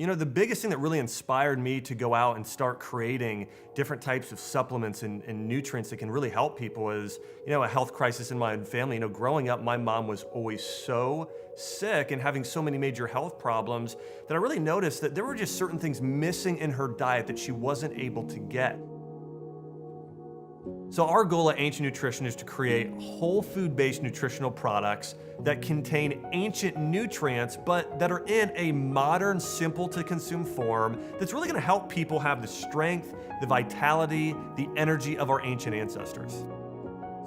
The biggest thing that really inspired me to go out and start creating different types of supplements and nutrients that can really help people is, a health crisis in my own family. Growing up, my mom was always so sick and having so many major health problems that I really noticed that there were just certain things missing in her diet that she wasn't able to get. So our goal at Ancient Nutrition is to create whole food-based nutritional products that contain ancient nutrients, but that are in a modern, simple to consume form that's really gonna help people have the strength, the vitality, the energy of our ancient ancestors.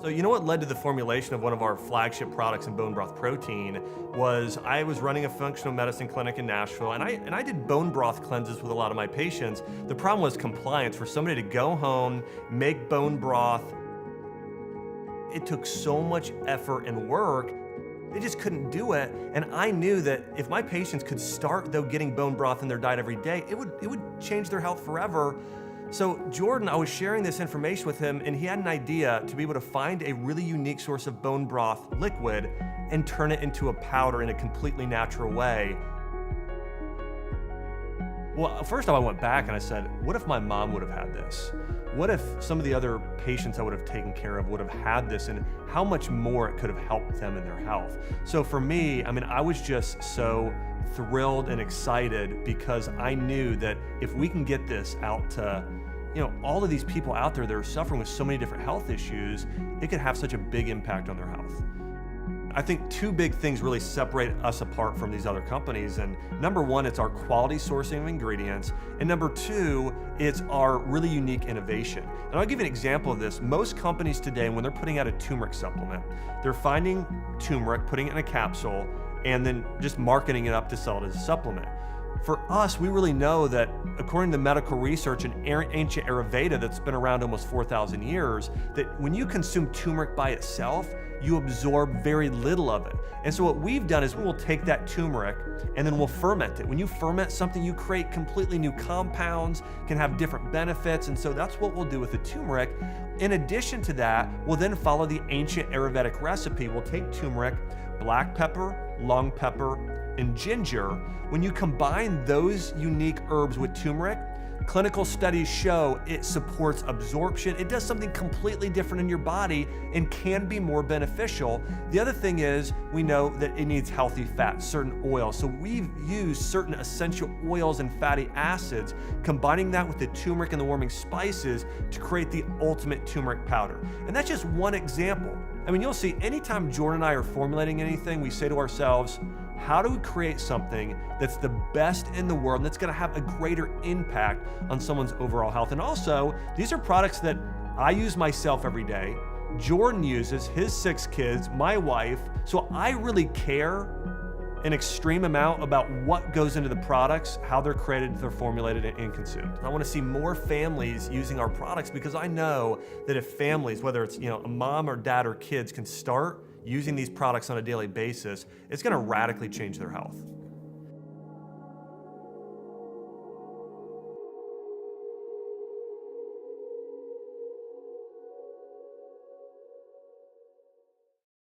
So what led to the formulation of one of our flagship products in bone broth protein was I was running a functional medicine clinic in Nashville, and I did bone broth cleanses with a lot of my patients. The problem was compliance. For somebody to go home, make bone broth, it took so much effort and work, they just couldn't do it. And I knew that if my patients could start though getting bone broth in their diet every day, it would change their health forever. So Jordan, I was sharing this information with him, and he had an idea to be able to find a really unique source of bone broth liquid and turn it into a powder in a completely natural way. Well, first off, I went back and I said, what if my mom would have had this? What if some of the other patients I would have taken care of would have had this, and how much more it could have helped them in their health? So for me, I was just so thrilled and excited because I knew that if we can get this out to all of these people out there that are suffering with so many different health issues, it could have such a big impact on their health. I think two big things really separate us apart from these other companies. And number one, it's our quality sourcing of ingredients. And number two, it's our really unique innovation. And I'll give you an example of this. Most companies today, when they're putting out a turmeric supplement, they're finding turmeric, putting it in a capsule, and then just marketing it up to sell it as a supplement. For us, we really know that according to medical research in ancient Ayurveda that's been around almost 4,000 years, that when you consume turmeric by itself, you absorb very little of it. And so what we've done is we'll take that turmeric and then we'll ferment it. When you ferment something, you create completely new compounds, can have different benefits. And so that's what we'll do with the turmeric. In addition to that, we'll then follow the ancient Ayurvedic recipe. We'll take turmeric, black pepper, long pepper, and ginger. When you combine those unique herbs with turmeric, clinical studies show it supports absorption. It does something completely different in your body and can be more beneficial. The other thing is we know that it needs healthy fats, certain oils. So we've used certain essential oils and fatty acids, combining that with the turmeric and the warming spices to create the ultimate turmeric powder. And that's just one example. You'll see anytime Jordan and I are formulating anything, we say to ourselves, how do we create something that's the best in the world and that's gonna have a greater impact on someone's overall health? And also, these are products that I use myself every day. Jordan uses, his 6 kids, my wife. So I really care an extreme amount about what goes into the products, how they're created, they're formulated, and consumed. I wanna see more families using our products because I know that if families, whether it's a mom or dad or kids, can start using these products on a daily basis, it's gonna radically change their health.